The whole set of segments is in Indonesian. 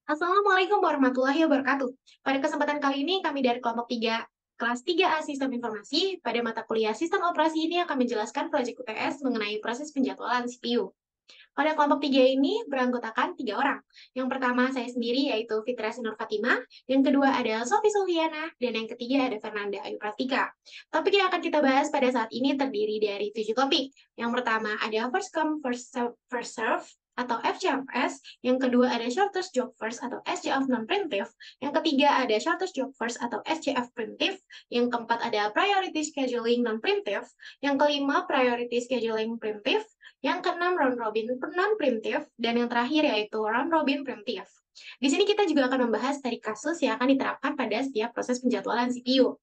Assalamualaikum warahmatullahi wabarakatuh. Pada kesempatan kali ini, kami dari kelompok 3, kelas 3A Sistem Informasi, pada mata kuliah Sistem Operasi ini akan menjelaskan proyek UTS mengenai proses penjadwalan CPU. Pada kelompok 3 ini beranggotakan 3 orang. Yang pertama saya sendiri yaitu Fitra Sinur Fatimah, yang kedua ada Sofi Suliana, dan yang ketiga ada Fernanda Ayu Prastika. Topik yang akan kita bahas pada saat ini terdiri dari 7 topik. Yang pertama ada First Come, First Serve, atau FCFS, yang kedua ada Shortest Job First atau SJF Non-Preemptive, yang ketiga ada Shortest Job First atau SJF Preemptive, yang keempat ada Priority Scheduling Non-Preemptive, yang kelima Priority Scheduling Preemptive, yang keenam round robin non-preemptive, dan yang terakhir yaitu round robin preemptive. Di sini kita juga akan membahas dari kasus yang akan diterapkan pada setiap proses penjadwalan CPU.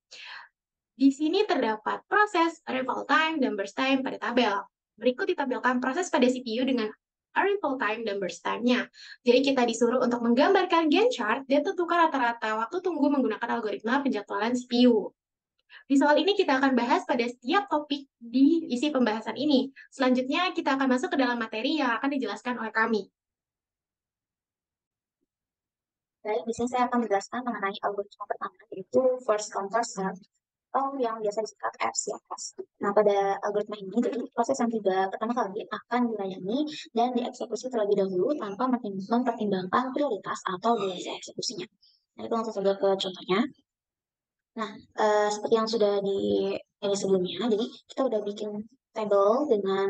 Di sini terdapat proses, arrival time, dan burst time pada tabel. Berikut ditampilkan proses pada CPU dengan arrival time dan burst time-nya. Jadi kita disuruh untuk menggambarkan Gantt chart dan tentukan rata-rata waktu tunggu menggunakan algoritma penjadwalan CPU. Di soal ini kita akan bahas pada setiap topik di isi pembahasan ini. Selanjutnya kita akan masuk ke dalam materi yang akan dijelaskan oleh kami. Baik, di sini saya akan menjelaskan mengenai algoritma pertama, yaitu first come first serve, atau yang biasa disingkat FCFS. Nah, pada algoritma ini, jadi proses yang pertama kali akan dilayani dan dieksekusi terlebih dahulu tanpa mempertimbangkan prioritas atau durasi eksekusinya. Nah, itu langsung saja ke contohnya. Nah, seperti yang sudah di ini sebelumnya, jadi kita udah bikin tabel dengan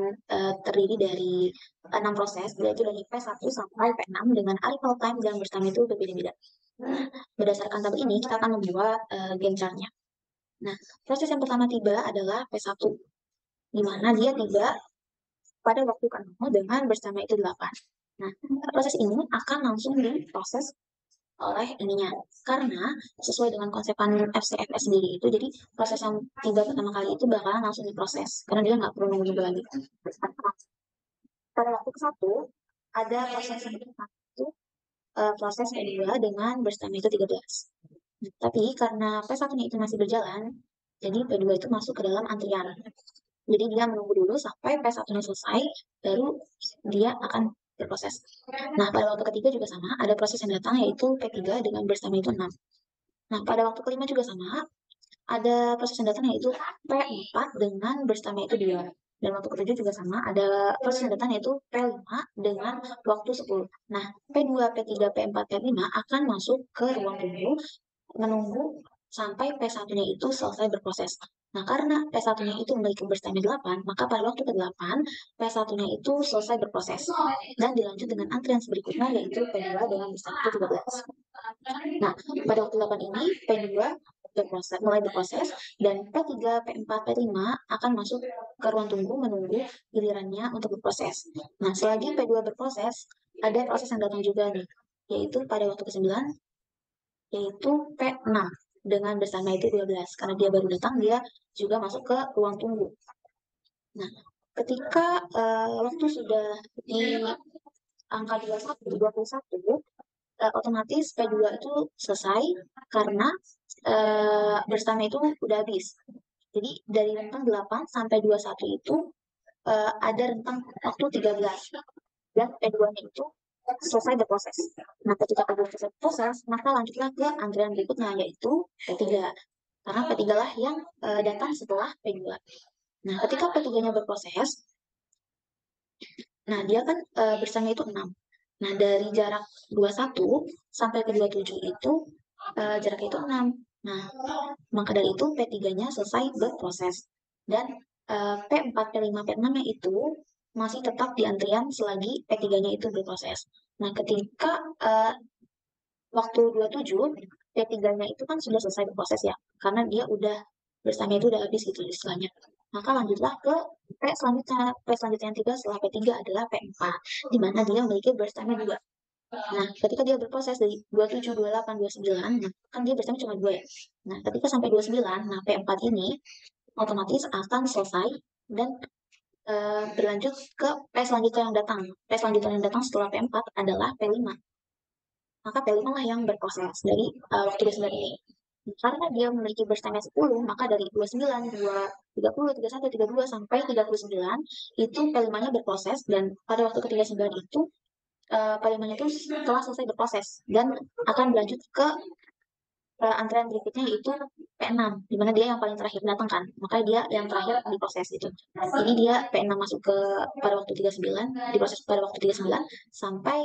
terdiri dari 6 proses, yaitu dari P1 sampai P6 dengan arrival time dan burst time itu berbeda-beda. Nah, berdasarkan tabel ini, kita akan membuat Gantt chart-nya. Nah, proses yang pertama tiba adalah P1, di mana dia tiba pada waktu ke-0 dengan burst time itu 8. Nah, proses ini akan langsung diproses oleh ininya, karena sesuai dengan konsepan FCFS sendiri itu, jadi proses yang tiba pertama kali itu bakalan langsung diproses karena dia nggak perlu nunggu lagi. Pada waktu ke-1 ada proses yang itu proses P2 dengan burst time itu 13. Nah, tapi karena P1-nya itu masih berjalan, jadi P2 itu masuk ke dalam antrian. Jadi dia menunggu dulu sampai P1-nya selesai, baru dia akan berproses. Nah, pada waktu ketiga juga sama, ada proses yang datang yaitu P3 dengan burst time itu 6. Nah, pada waktu kelima juga sama, ada proses yang datang yaitu P4 dengan burst time itu 2. Dan waktu ketujuh juga sama, ada proses yang datang yaitu P5 dengan waktu 10. Nah, P2, P3, P4, P5 akan masuk ke ruang tunggu, menunggu sampai P1-nya itu selesai berproses. Nah, karena P1-nya itu memiliki burst time 8, maka pada waktu ke-8, P1-nya itu selesai berproses. Dan dilanjut dengan antrian berikutnya, yaitu P2 dengan burst time itu 13. Nah, pada waktu 8 ini, P2 mulai berproses, dan P3, P4, P5 akan masuk ke ruang tunggu menunggu gilirannya untuk berproses. Nah, selagi P2 berproses, ada proses yang datang juga nih, yaitu pada waktu ke-9, yaitu P6 dengan bersama itu 12. Karena dia baru datang, dia juga masuk ke ruang tunggu. Nah, ketika waktu sudah di angka 21, otomatis P2 itu selesai karena bersama itu udah habis. Jadi dari rentang 8 sampai 21 itu ada rentang waktu 13. Dan P2-nya itu selesai berproses. Nah, ketika P2 selesai berproses, maka lanjutlah ke antrian berikutnya, yaitu P3. Karena P3 lah yang datang setelah P2. Nah, ketika P3-nya berproses, nah dia kan bersama itu 6. Nah, dari jarak 21 sampai ke 27 itu jaraknya itu 6. Nah, maka dari itu P3-nya selesai berproses. Dan P4, P5, P6-nya itu masih tetap di antrian selagi P3-nya itu berproses. Nah, ketika waktu 27, P3-nya itu kan sudah selesai berproses ya, karena dia udah bersama itu udah habis gitu istilahnya. Maka lanjutlah ke P selanjutnya yang 3 setelah P3 adalah P4, di mana dia memiliki burst time juga. Nah, ketika dia berproses dari 27, 28, 29, nah, kan dia burst time cuma 2 ya. Nah, ketika sampai 29, nah P4 ini otomatis akan selesai dan berlanjut ke P selanjutnya yang datang. P selanjutnya yang datang setelah P4 adalah P5. Maka P5 lah yang berproses dari waktu 29 ini. Karena dia memiliki burst time 10, maka dari 29, 30, 31, 32, sampai 39, itu P5-nya berproses, dan pada waktu ke-39 itu P5-nya itu telah selesai berproses dan akan berlanjut ke antrean berikutnya yaitu P6, di mana dia yang paling terakhir datang kan, makanya dia yang terakhir diproses gitu. Jadi dia P6 masuk ke pada waktu 39, diproses pada waktu 39 sampai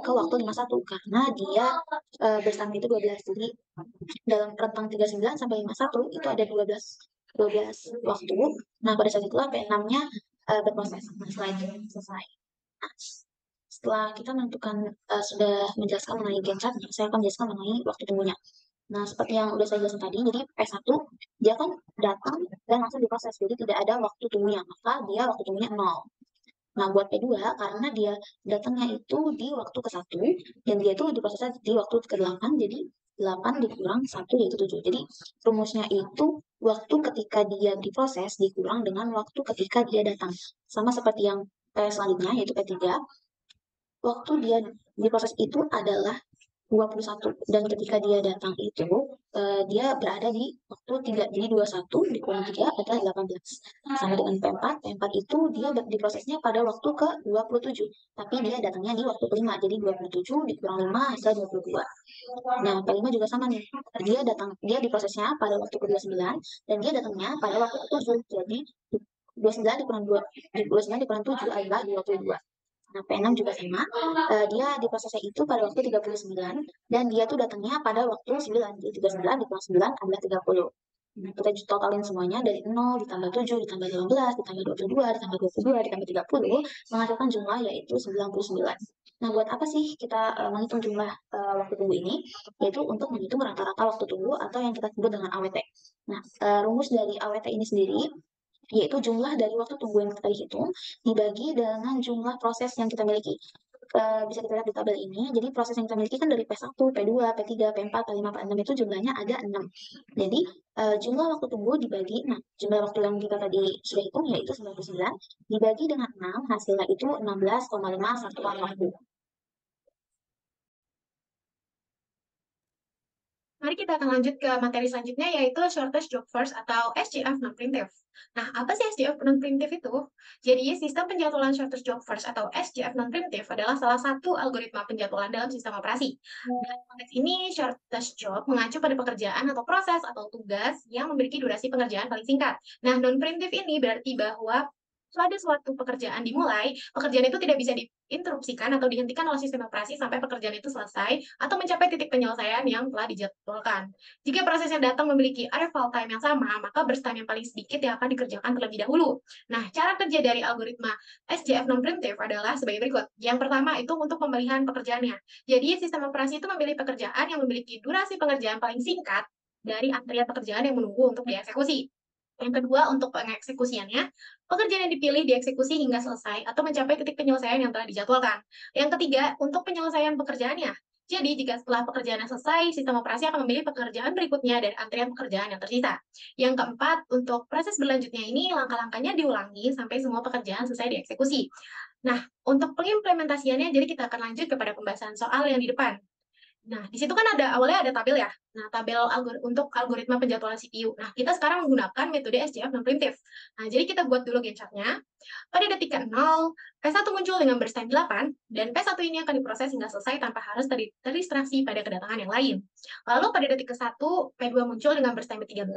ke waktu 51 karena dia bersama itu 12. Jadi dalam rentang 39 sampai 51 itu ada 12 waktu. Nah, pada saat itulah P6-nya berproses. Nah, setelah itu selesai. Nah, setelah kita menentukan sudah menjelaskan mengenai gen chartnya, saya akan menjelaskan mengenai waktu tunggunya. Nah, seperti yang udah saya jelaskan tadi, jadi P1 dia kan datang dan langsung diproses, jadi tidak ada waktu tunggunya, maka dia waktu tunggunya 0. Nah, buat P2, karena dia datangnya itu di waktu ke-1, dan dia itu diprosesnya di waktu ke-8, jadi 8 dikurang 1 yaitu 7. Jadi, rumusnya itu waktu ketika dia diproses dikurang dengan waktu ketika dia datang. Sama seperti yang selanjutnya, yaitu P3, waktu dia diproses itu adalah 21 dan ketika dia datang itu dia berada di waktu 3, jadi 21 dikurang 3 adalah 18 sama dengan P4. P4 itu dia diprosesnya pada waktu ke 27 tapi dia datangnya di waktu ke-5, jadi 27 dikurang 5 hasil 22. Nah, P5 juga sama nih, dia diprosesnya pada waktu ke-29 dan dia datangnya pada waktu ke-7, jadi 29 dikurang 2, 29 dikurang 7 adalah 22. Nah, P6 juga sama, dia diprosesnya itu pada waktu 39, dan dia tuh datangnya pada waktu 9, jadi 39 dikurang 9 adalah 30. Nah, kita totalin semuanya dari 0 ditambah 7 ditambah 15 ditambah 22 ditambah 22 ditambah 30 menghasilkan jumlah yaitu 99. Nah, buat apa sih kita menghitung jumlah waktu tunggu ini? Yaitu untuk menghitung rata-rata waktu tunggu atau yang kita sebut dengan AWT. Nah, rumus dari AWT ini sendiri yaitu jumlah dari waktu tunggu yang kita hitung dibagi dengan jumlah proses yang kita miliki. Bisa kita lihat di tabel ini, jadi proses yang kita miliki kan dari P1, P2, P3, P4, P5, P6 itu jumlahnya ada 6. Jadi jumlah waktu tunggu dibagi, nah jumlah waktu yang kita tadi sudah hitung yaitu 99, dibagi dengan 6, hasilnya itu 16,5 satuan waktu. Mari kita akan lanjut ke materi selanjutnya, yaitu Shortest Job First atau SJF non-primitive. Nah, apa sih SJF non-primitive itu? Jadi, sistem penjadwalan Shortest Job First atau SJF non-primitive adalah salah satu algoritma penjadwalan dalam sistem operasi. Dalam konteks ini, Shortest Job mengacu pada pekerjaan atau proses atau tugas yang memiliki durasi pengerjaan paling singkat. Nah, non-primitive ini berarti bahwa pada suatu pekerjaan dimulai, pekerjaan itu tidak bisa diinterupsikan atau dihentikan oleh sistem operasi sampai pekerjaan itu selesai atau mencapai titik penyelesaian yang telah dijadwalkan. Jika proses yang datang memiliki arrival time yang sama, maka burst time yang paling sedikit yang akan dikerjakan terlebih dahulu. Nah, cara kerja dari algoritma SJF non-primitive adalah sebagai berikut. Yang pertama itu untuk pemilihan pekerjaannya. Jadi, sistem operasi itu memilih pekerjaan yang memiliki durasi pengerjaan paling singkat dari antrian pekerjaan yang menunggu untuk dieksekusi. Yang kedua, untuk pengeksekusiannya, pekerjaan yang dipilih dieksekusi hingga selesai atau mencapai titik penyelesaian yang telah dijadwalkan. Yang ketiga, untuk penyelesaian pekerjaannya. Jadi, jika setelah pekerjaannya selesai, sistem operasi akan memilih pekerjaan berikutnya dari antrian pekerjaan yang tersisa. Yang keempat, untuk proses berlanjutnya ini, langkah-langkahnya diulangi sampai semua pekerjaan selesai dieksekusi. Nah, untuk pengimplementasiannya, jadi kita akan lanjut kepada pembahasan soal yang di depan. Nah, di situ kan awalnya ada tabel ya. Nah, tabel untuk algoritma penjadwalan CPU. Nah, kita sekarang menggunakan metode SJF non-primitive. Nah, jadi kita buat dulu gen chart-nya. Pada detik ke-0, P1 muncul dengan burst time 8, dan P1 ini akan diproses hingga selesai tanpa harus terdistraksi pada kedatangan yang lain. Lalu pada detik ke-1, P2 muncul dengan burst time 13,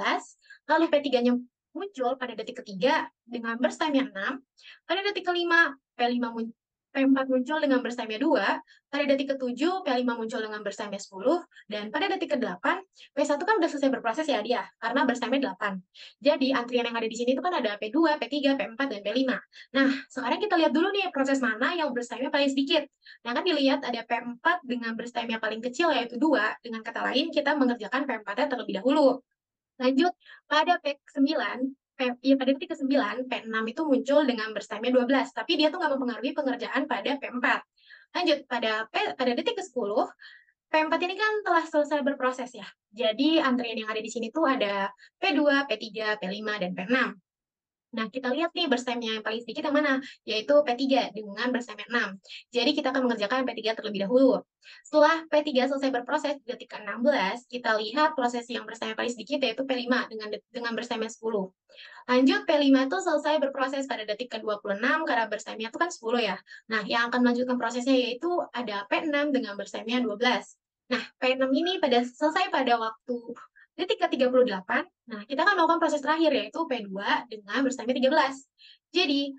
lalu P3-nya muncul pada detik ketiga dengan burst time yang 6, pada detik kelima, P4 muncul dengan burst time 2, pada detik ke-7, P5 muncul dengan burst time 10, dan pada detik ke-8, P1 kan udah selesai berproses ya dia, karena burst time 8. Jadi antrian yang ada di sini itu kan ada P2, P3, P4, dan P5. Nah, sekarang kita lihat dulu nih proses mana yang burst time-nya paling sedikit. Nah, kan dilihat ada P4 dengan burst time yang paling kecil yaitu 2, dengan kata lain kita mengerjakan P4-nya terlebih dahulu. Lanjut, pada P9, pada detik ke-9, P6 itu muncul dengan burst time-nya 12, tapi dia tuh nggak mempengaruhi pengerjaan pada P4. Lanjut, pada detik ke-10, P4 ini kan telah selesai berproses ya. Jadi antrian yang ada di sini tuh ada P2, P3, P5, dan P6. Nah, kita lihat nih berstemnya yang paling sedikit yang mana, yaitu P3 dengan berstemnya 6. Jadi kita akan mengerjakan P3 terlebih dahulu. Setelah P3 selesai berproses di detik ke-16, kita lihat proses yang berstemnya paling sedikit yaitu P5 dengan berstemnya 10. Lanjut P5 itu selesai berproses pada detik ke-26 karena berstemnya itu kan 10 ya. Nah, yang akan melanjutkan prosesnya yaitu ada P6 dengan berstemnya 12. Nah, P6 ini selesai pada waktu detik ke-38. Nah, kita akan melakukan proses terakhir yaitu P2 dengan berstemnya 13. Jadi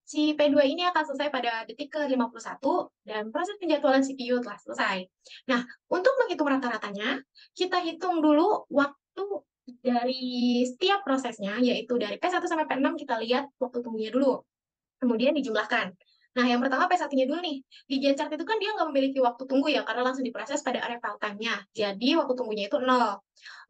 si P2 ini akan selesai pada detik ke-51 dan proses penjadwalan CPU telah selesai. Nah, untuk menghitung rata-ratanya, kita hitung dulu waktu dari setiap prosesnya, yaitu dari P1 sampai P6 kita lihat waktu tunggunya dulu. Kemudian dijumlahkan. Nah, yang pertama P1-nya dulu nih. Di Gantt chart itu kan dia nggak memiliki waktu tunggu ya, karena langsung diproses pada arrival time-nya. Jadi, waktu tunggunya itu 0.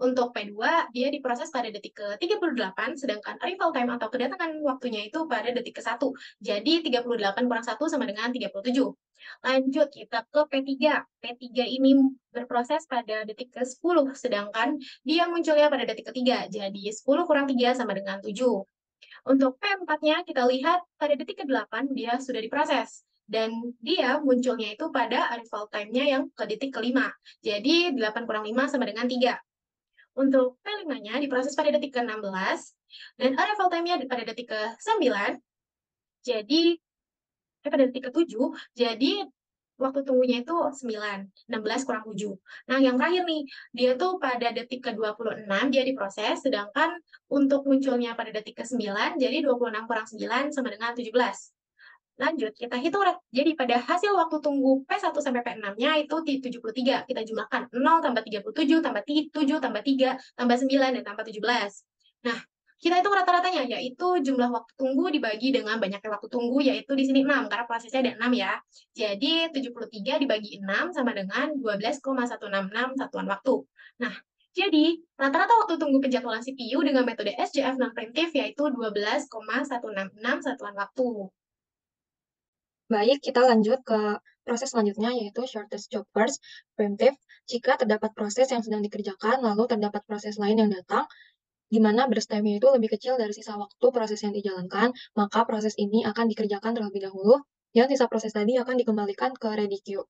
Untuk P2, dia diproses pada detik ke-38, sedangkan arrival time atau kedatangan waktunya itu pada detik ke-1. Jadi, 38 kurang 1 sama dengan 37. Lanjut, kita ke P3. P3 ini berproses pada detik ke-10, sedangkan dia munculnya pada detik ke-3. Jadi, 10 kurang 3 sama dengan 7. Untuk P4-nya kita lihat pada detik ke-8 dia sudah diproses dan dia munculnya itu pada arrival time-nya yang ke detik ke-5. Jadi 8 kurang 5 sama dengan 3. Untuk P5-nya diproses pada detik ke-16 dan arrival time-nya pada detik ke-9. Jadi pada detik ke-7, jadi waktu tunggunya itu 9, 16 kurang 7. Nah, yang terakhir nih, dia tuh pada detik ke-26 dia diproses, sedangkan untuk munculnya pada detik ke-9, jadi 26 kurang 9 sama dengan 17. Lanjut, kita hitung jadi pada hasil waktu tunggu P1 sampai P6-nya itu 73. Kita jumlahkan 0 tambah 37 tambah 7 tambah 3 tambah 9 dan tambah 17. Nah, kita hitung rata-ratanya, yaitu jumlah waktu tunggu dibagi dengan banyaknya waktu tunggu, yaitu di sini 6, karena prosesnya ada 6 ya. Jadi, 73 dibagi 6 sama dengan 12,166 satuan waktu. Nah, jadi, rata-rata waktu tunggu penjadwalan CPU dengan metode SJF non-preemptive yaitu 12,166 satuan waktu. Baik, kita lanjut ke proses selanjutnya yaitu shortest job first, preemptive. Jika terdapat proses yang sedang dikerjakan, lalu terdapat proses lain yang datang, di mana burst-time-nya itu lebih kecil dari sisa waktu proses yang dijalankan, maka proses ini akan dikerjakan terlebih dahulu, dan sisa proses tadi akan dikembalikan ke ready queue.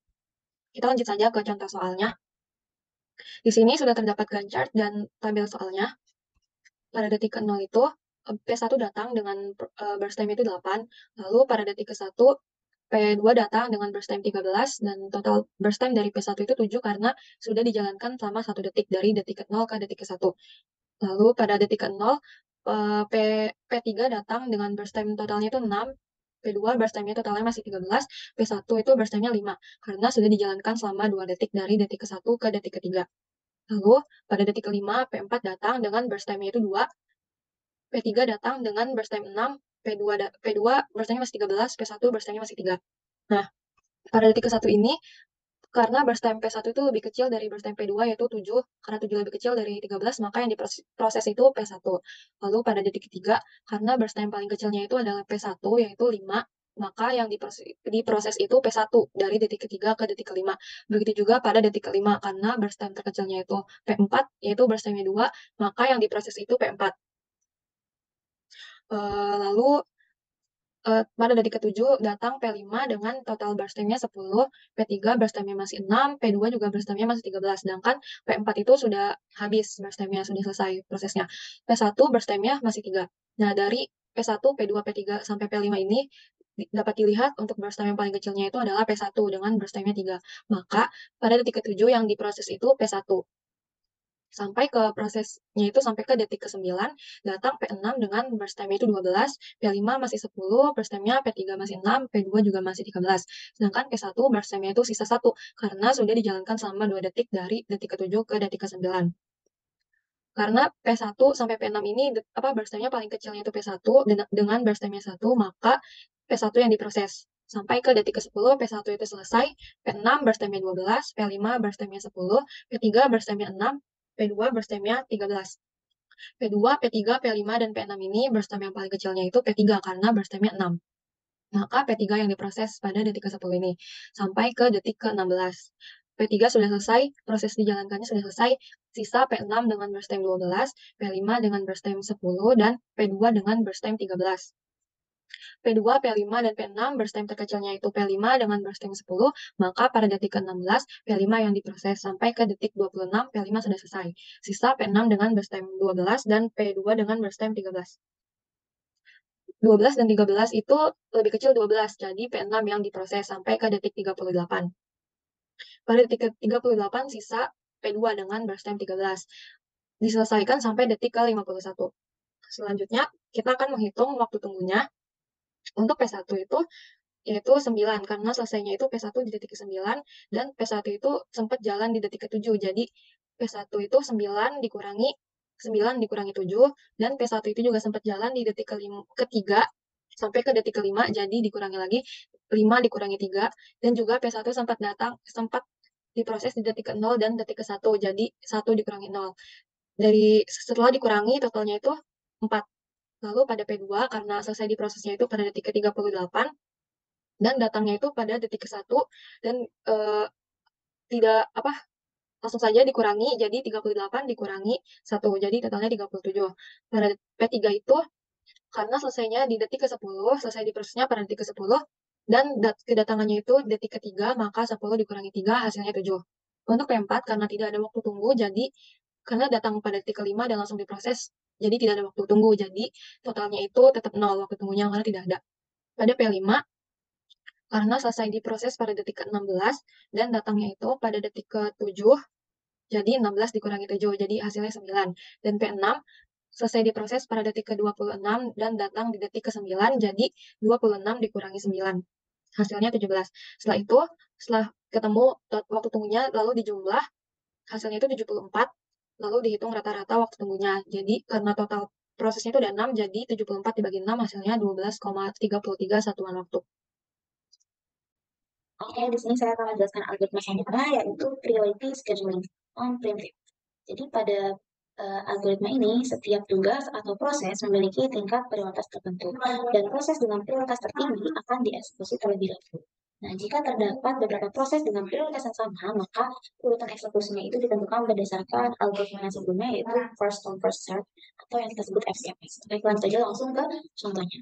Kita lanjut saja ke contoh soalnya. Di sini sudah terdapat Gantt chart dan tabel soalnya. Pada detik ke-0 itu, P1 datang dengan burst time itu 8, lalu pada detik ke-1, P2 datang dengan burst time 13, dan total burst time dari P1 itu 7 karena sudah dijalankan selama 1 detik dari detik ke-0 ke detik ke-1. Lalu pada detik ke-0, P3 datang dengan burst time totalnya itu 6, P2 burst time-nya totalnya masih 13, P1 itu burst time-nya 5, karena sudah dijalankan selama 2 detik dari detik ke-1 ke detik ke-3. Lalu, pada detik ke-5, P4 datang dengan burst time-nya itu 2, P3 datang dengan burst time 6, P2 burst time-nya masih 13, P1 burst time-nya masih 3. Nah, pada detik ke-1 ini, karena burst time P1 itu lebih kecil dari burst time P2 yaitu 7, karena 7 lebih kecil dari 13, maka yang diproses itu P1. Lalu pada detik ketiga, karena burst time paling kecilnya itu adalah P1 yaitu 5, maka yang diproses itu P1 dari detik ketiga ke detik kelima. Begitu juga pada detik kelima, karena burst time terkecilnya itu P4 yaitu burst time-nya 2, maka yang diproses itu P4. Lalu pada detik ke-7 datang P5 dengan total burst time-nya 10, P3 burst time-nya masih 6, P2 juga burst time-nya masih 13, sedangkan P4 itu sudah habis burst time-nya, sudah selesai prosesnya. P1 burst time-nya masih 3. Nah, dari P1, P2, P3 sampai P5 ini dapat dilihat untuk burst time yang paling kecilnya itu adalah P1 dengan burst time-nya 3. Maka pada detik ke-7 yang diproses itu P1. Sampai ke prosesnya itu sampai ke detik ke-9, datang P6 dengan burst time itu 12, P5 masih 10, burst time-nya P3 masih 6, P2 juga masih 13. Sedangkan P1 burst time-nya itu sisa 1, karena sudah dijalankan selama 2 detik dari detik ke-7 ke detik ke-9. Karena P1 sampai P6 ini burst time-nya paling kecilnya itu P1 dengan burst time-nya 1, maka P1 yang diproses. Sampai ke detik ke-10, P1 itu selesai, P6 burst time-nya 12, P5 burst time-nya 10, P3 burst time-nya 6, P2 burst time-nya 13. P2, P3, P5, dan P6 ini burst time yang paling kecilnya itu P3 karena burst time-nya 6. Maka P3 yang diproses pada detik ke-10 ini sampai ke detik ke-16. P3 sudah selesai, proses dijalankannya sudah selesai, sisa P6 dengan burst time 12, P5 dengan burst time 10, dan P2 dengan burst time 13. P2, P5, dan P6 burst time terkecilnya itu P5 dengan burst time 10, maka pada detik ke-16, P5 yang diproses sampai ke detik 26, P5 sudah selesai. Sisa P6 dengan burst time 12 dan P2 dengan burst time 13. 12 dan 13 itu lebih kecil 12, jadi P6 yang diproses sampai ke detik 38. Pada detik ke-38 sisa P2 dengan burst time 13. Diselesaikan sampai detik ke-51. Selanjutnya, kita akan menghitung waktu tunggunya. Untuk P1 itu yaitu 9, karena selesainya itu P1 di detik ke-9, dan P1 itu sempat jalan di detik ke-7. Jadi P1 itu 9 dikurangi 7, dan P1 itu juga sempat jalan di detik ke-3 sampai ke detik ke-5, jadi dikurangi lagi 5 dikurangi 3, dan juga P1 sempat diproses di detik ke-0 dan detik ke-1, jadi 1 dikurangi 0. Setelah dikurangi, totalnya itu 4. Lalu pada P2, karena selesai diprosesnya itu pada detik ke-38, dan datangnya itu pada detik ke-1, dan tidak langsung saja dikurangi, jadi 38 dikurangi 1, jadi totalnya 37. Pada P3 itu, karena selesainya di detik ke-10, selesai diprosesnya pada detik ke-10, dan kedatangannya itu detik ke-3, maka 10 dikurangi 3, hasilnya 7. Untuk P4, karena tidak ada waktu tunggu, jadi karena datang pada detik ke-5 dan langsung diproses, jadi tidak ada waktu tunggu, jadi totalnya itu tetap 0 waktu tunggunya, karena tidak ada. Pada P5, karena selesai diproses pada detik ke-16, dan datangnya itu pada detik ke-7, jadi 16 dikurangi 7, jadi hasilnya 9. Dan P6, selesai diproses pada detik ke-26, dan datang di detik ke-9, jadi 26 dikurangi 9. Hasilnya 17. Setelah itu, setelah ketemu waktu tunggunya, lalu dijumlah, hasilnya itu 74, lalu dihitung rata-rata waktu tunggunya. Jadi, karena total prosesnya itu ada 6, jadi 74 dibagi 6, hasilnya 12,33 satuan waktu. Oke, di sini saya akan menjelaskan algoritma selanjutnya, yaitu priority scheduling on preemptive. Jadi pada algoritma ini, setiap tugas atau proses memiliki tingkat prioritas tertentu, dan proses dengan prioritas tertinggi akan dieksekusi terlebih dahulu. Nah, jika terdapat beberapa proses dengan prioritas yang sama, maka urutan eksekusinya itu ditentukan berdasarkan algoritma yang sebelumnya, yaitu first come first serve, atau yang kita sebut FCFS. Oke, lanjut saja langsung ke contohnya.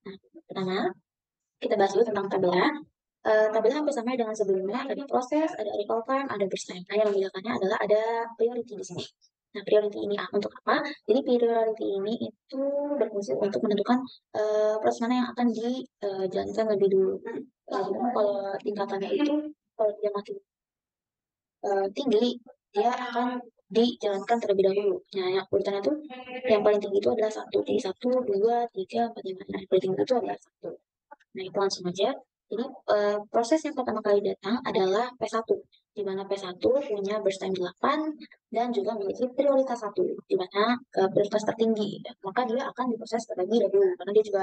Nah, pertama, kita bahas dulu tentang tabelnya. Tabelnya hampir sama dengan sebelumnya, ada proses, ada recall time, ada burst time. Nah, yang membedakannya adalah ada priority di sini. Nah, priority ini untuk apa? Jadi priority ini itu berfungsi untuk menentukan proses mana yang akan dijalankan lebih dulu. Kalau tingkatannya itu, kalau dia makin tinggi, dia akan dijalankan terlebih dahulu. Nah, yang urutannya itu yang paling tinggi itu adalah 1. Jadi 1, 2, 3, 4, 5. Nah, yang paling tinggi itu adalah 1. Nah, itu langsung aja. Jadi, proses yang pertama kali datang adalah P1, di mana P1 punya burst time 8 dan juga memiliki prioritas 1, di mana prioritas tertinggi. Maka dia akan diproses terlebih dahulu, karena dia juga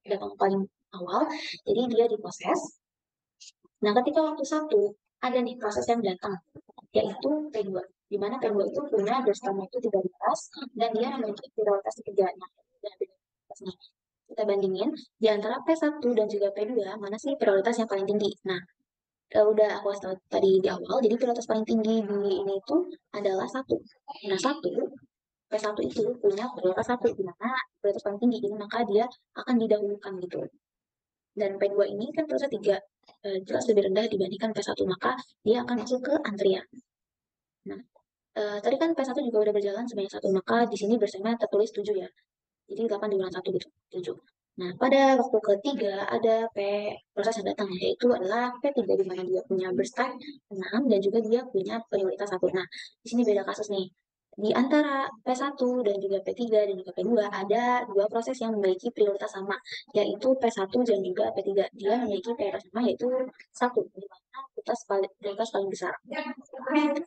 datang paling awal, jadi dia diproses. Nah, ketika waktu 1, ada nih proses yang datang, yaitu P2, di mana P2 itu punya burst time itu 13, dan dia memiliki prioritas 3. Nah, kita bandingin di antara P1 dan juga P2, mana sih prioritas yang paling tinggi. Nah, udah aku kasih tahu tadi di awal, jadi prioritas paling tinggi di ini itu adalah 1. Nah, P1 itu punya prioritas 1, di mana prioritas paling tinggi, ini maka dia akan didahulukan gitu. Dan P2 ini kan prioritas 3, jelas lebih rendah dibandingkan P1, maka dia akan masuk ke antrian. Nah, tadi kan P1 juga udah berjalan sebanyak 1, maka di sini bersama tertulis 7 ya. Jadi 8 dikurangi 1 gitu, 7. Nah, pada waktu ketiga ada proses yang datang, yaitu adalah P3, di mana dia punya burst time 6 dan juga dia punya prioritas 1. Nah, di sini beda kasus nih. Di antara P1 dan juga P3 dan juga P2 ada dua proses yang memiliki prioritas sama, yaitu P1 dan juga P3. Dia memiliki prioritas sama, yaitu 1, di mana prioritas paling besar.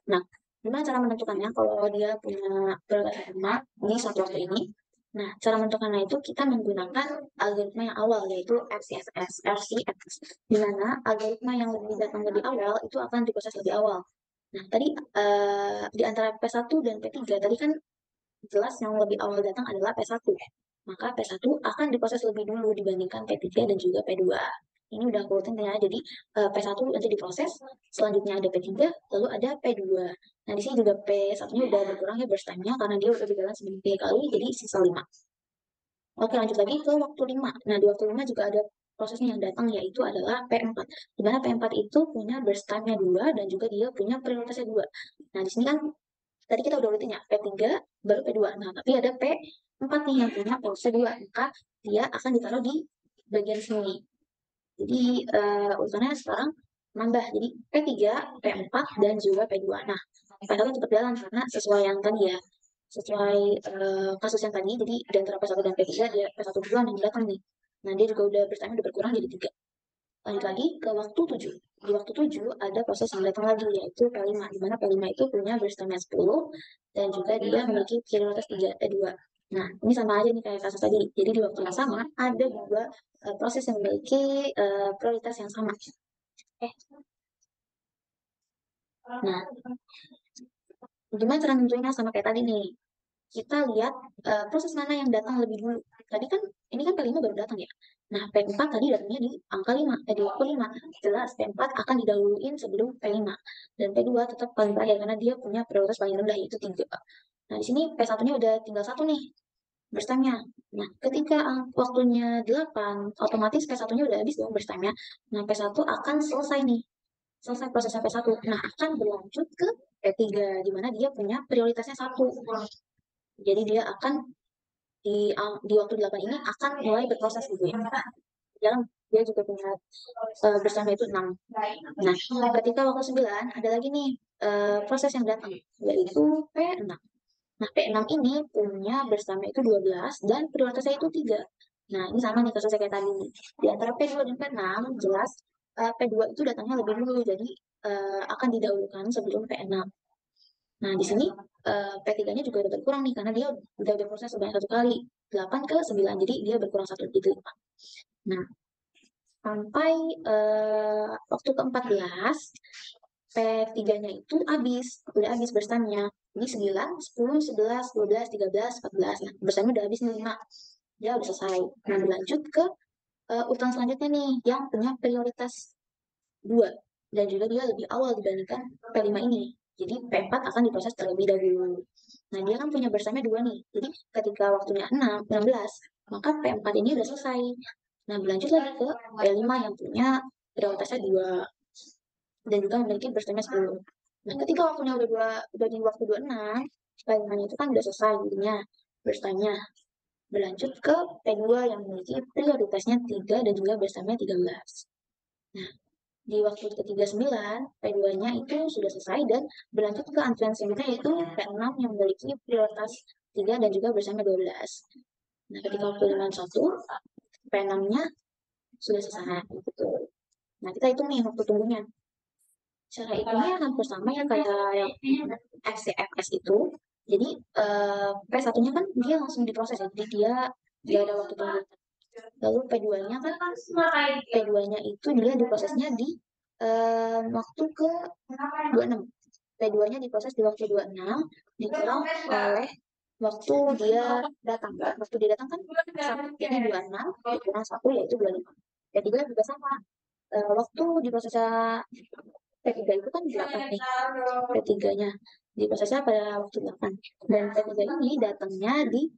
Nah, gimana cara menentukannya kalau dia punya prioritas sama di satu waktu ini? Nah, cara menentukannya itu kita menggunakan algoritma yang awal, yaitu RCFS, di mana algoritma yang datang lebih awal itu akan diproses lebih awal. Nah, tadi di antara P1 dan P3, tadi kan jelas yang lebih awal datang adalah P1. Maka P1 akan diproses lebih dulu dibandingkan P3 dan juga P2. Ini udah aku urutin ya. Jadi P1 nanti diproses, selanjutnya ada P3, lalu ada P2. Nah, di sini juga P1-nya udah berkurang ya burst time-nya karena dia udah berjalan seminggu 3 kali, jadi sisa 5. Oke, lanjut lagi ke waktu 5. Nah, di waktu 5 juga ada prosesnya yang datang, yaitu adalah P4. Di mana P4 itu punya burst time-nya 2 dan juga dia punya prioritasnya 2. Nah, di sini kan tadi kita udah urutin ya, P3 baru P2. Nah, tapi ada P4 nih yang punya prioritasnya 2. Maka dia akan ditaruh di bagian sini. Jadi urutannya sekarang nambah. Jadi P3, P4, dan juga P2. Nah, P1 tetap jalan karena sesuai yang tadi ya. Sesuai kasus yang tadi, jadi di antara P1 dan P3, dia P1 duluan yang datang nih. Nah, dia juga udah bertanya udah berkurang jadi 3. Lanjut lagi ke waktu 7. Di waktu 7 ada proses yang datang lagi, yaitu P5. Di mana P5 itu punya burst time 10, dan juga dia memiliki prioritas 2. Nah, ini sama aja nih kayak kasus tadi. Jadi di waktu yang sama, ada juga proses yang memiliki prioritas yang sama. Nah, gimana cara nentuinnya sama kayak tadi nih? Kita lihat proses mana yang datang lebih dulu. Tadi kan, ini kan P5 baru datang ya. Nah, P4 tadi datangnya di angka 5, di waktu 5. Jelas P4 akan didahuluin sebelum P5. Dan P2 tetap paling terakhir karena dia punya prioritas paling rendah yaitu 3. Nah, di sini P1-nya udah tinggal 1 nih, burst time-nya. Nah, ketika waktunya 8, otomatis P1-nya udah habis dong burst time-nya. Nah, P1 akan selesai nih. Selesai proses P1. Nah, akan berlanjut ke P3, di mana dia punya prioritasnya 1. Jadi dia akan di waktu 8 ini akan mulai berproses gitu ya. Jangan dia juga punya bersama itu 6. Nah, ketika waktu 9 ada lagi nih proses yang datang yaitu P6. Nah, P6 ini punya bersama itu 12 dan prioritasnya itu 3. Nah, ini sama nih kasusnya kayak tadi. Di antara P2 dan P6 jelas P2 itu datangnya lebih dulu jadi akan didahulukan sebelum P6. Nah, di sini P3-nya juga udah berkurang nih, karena dia udah berproses sebanyak 1 kali, 8 ke 9, jadi dia berkurang 1, jadi 5. Nah, sampai waktu ke-14, P3-nya itu udah habis bersamnya. Ini 9, 10, 11, 12, 13, 14. Nah, bersamnya udah habis nih 5. Dia udah selesai. Nah, berlanjut ke urutan selanjutnya nih, yang punya prioritas 2. Dan juga dia lebih awal dibandingkan P5 ini. Jadi P4 akan diproses terlebih dahulu. Nah, dia kan punya bersamanya 2 nih. Jadi ketika waktunya 16, maka P4 ini udah selesai. Nah, berlanjut lagi ke P5 yang punya prioritasnya 2 dan juga memiliki bersamanya 10. Nah, ketika waktunya udah di waktu 26, P5-nya itu kan udah selesai jadinya bersamanya. Berlanjut ke P2 yang memiliki prioritasnya 3 dan juga bersamanya 13. Nah, di waktu ke-39, P2-nya itu sudah selesai dan berlanjut ke antrian selanjutnya yaitu P6 yang memiliki prioritas 3 dan juga bersama 12. Nah, ketika waktu 51, P6-nya sudah selesai. Gitu. Nah, kita hitung nih waktu tunggunya. Cara hitungnya hampir sama ya kayak yang FCFS itu. Jadi, P1-nya kan dia langsung diproses ya, jadi dia tidak ada waktu tunggu. Lalu P2-nya kan, P2-nya itu dia diprosesnya di waktu ke 26. P2-nya diproses di waktu 26, dikurang oleh waktu dia datang. Waktu dia datang kan ini 26, dikurang 1 yaitu 25. P3 juga sama. Waktu diprosesnya P3 itu kan 8 nih. P3-nya diprosesnya pada waktu 8. Dan P3 ini datangnya di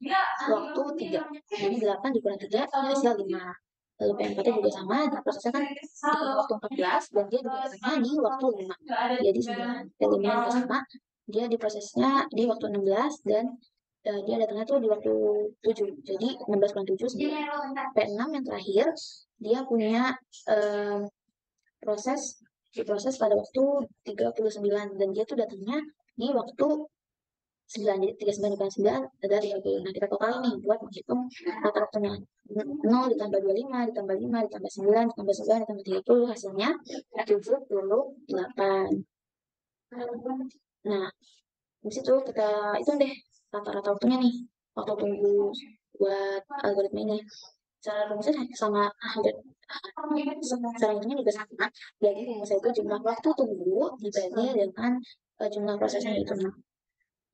waktu 3. Jadi 8 dikurang 3, ini hasil 5. Lalu P4-nya juga sama, diprosesnya kan di waktu 14, dan dia juga datangnya di waktu 5. Jadi 9. P5-nya juga sama, dia diprosesnya di waktu 16, dan dia datangnya tuh di waktu 7. Jadi 16 kurang 7, 9. P6 yang terakhir, dia punya diproses pada waktu 39, dan dia tuh datangnya di waktu 9. Jadi 39 kurang 9 adalah 30. Nah, kita total nih buat menghitung rata waktunya. 0 ditambah 25, ditambah 5, ditambah 9, ditambah 9, ditambah 30, hasilnya 78. Nah, di situ kita hitung deh rata-rata waktunya nih. Waktu tunggu buat algoritma ini. Cara rumusnya sama hampir cara ini juga sama. Jadi rumusnya itu jumlah waktu tunggu dibagi dengan jumlah prosesnya itu 6.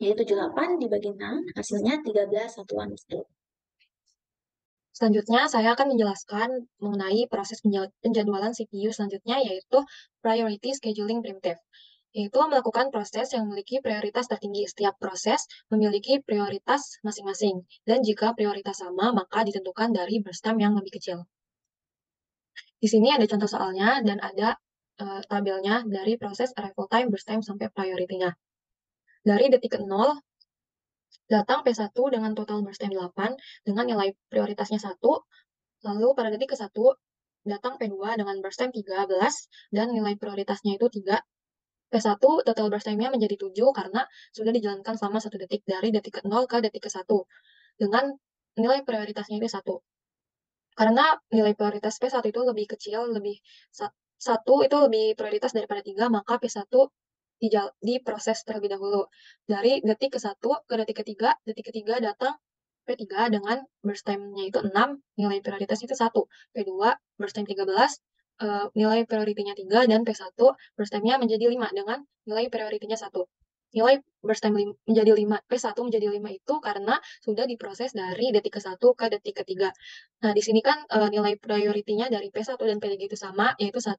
Jadi 78 dibagi 6, hasilnya 13 satuan waktu. Selanjutnya, saya akan menjelaskan mengenai proses penjadwalan CPU selanjutnya, yaitu Priority Scheduling Primitive, yaitu melakukan proses yang memiliki prioritas tertinggi. Setiap proses memiliki prioritas masing-masing, dan jika prioritas sama, maka ditentukan dari burst time yang lebih kecil. Di sini ada contoh soalnya, dan ada tabelnya dari proses arrival time, burst time, sampai priority-nya. Dari detik ke 0, datang P1 dengan total burst time 8, dengan nilai prioritasnya 1, lalu pada detik ke 1, datang P2 dengan burst time 13, dan nilai prioritasnya itu 3. P1 total burst time-nya menjadi 7 karena sudah dijalankan selama 1 detik, dari detik ke 0 ke detik ke 1, dengan nilai prioritasnya itu 1. Karena nilai prioritas P1 itu lebih kecil, 1 itu lebih prioritas daripada 3, maka P1 diproses terlebih dahulu. Dari detik ke 1 ke detik ke 3, detik ke 3 datang P3 dengan burst time-nya itu 6, nilai prioritasnya itu 1. P2 burst time 13, nilai priority-nya 3, dan P1 burst time-nya menjadi 5 dengan nilai priority-nya 1. Nilai burst time menjadi 5, P1 menjadi 5 itu karena sudah diproses dari detik ke 1 ke detik ke 3. Nah, di sini kan nilai priority-nya dari P1 dan P3 itu sama, yaitu 1.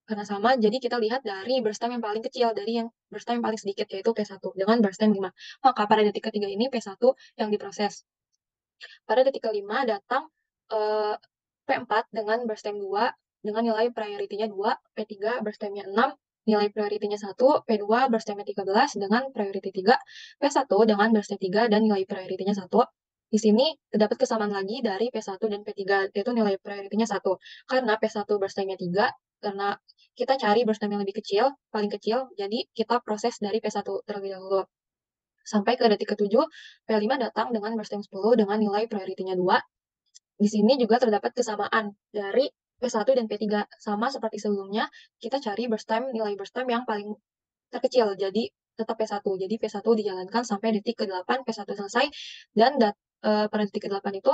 Karena sama, jadi kita lihat dari burst time yang paling kecil, dari yang burst time paling sedikit, yaitu P1 dengan burst time 5. Maka pada detik ketiga ini P1 yang diproses. Pada detik kelima datang P4 dengan burst time 2, dengan nilai priority-nya 2, P3 burst time-nya 6, nilai priority-nya 1, P2 burst time-nya 13 dengan priority 3, P1 dengan burst time 3 dan nilai priority-nya 1. Di sini terdapat kesamaan lagi dari P1 dan P3, yaitu nilai priority-nya 1. Karena P1 burst time-nya 3, karena kita cari burst time yang lebih kecil, paling kecil, jadi kita proses dari P1 terlebih dahulu. Sampai ke detik ke-7, P5 datang dengan burst time 10 dengan nilai priority-nya 2. Di sini juga terdapat kesamaan dari P1 dan P3. Sama seperti sebelumnya, kita cari nilai burst time yang paling terkecil, jadi tetap P1. Jadi P1 dijalankan sampai detik ke-8, P1 selesai, dan pada detik ke-8 itu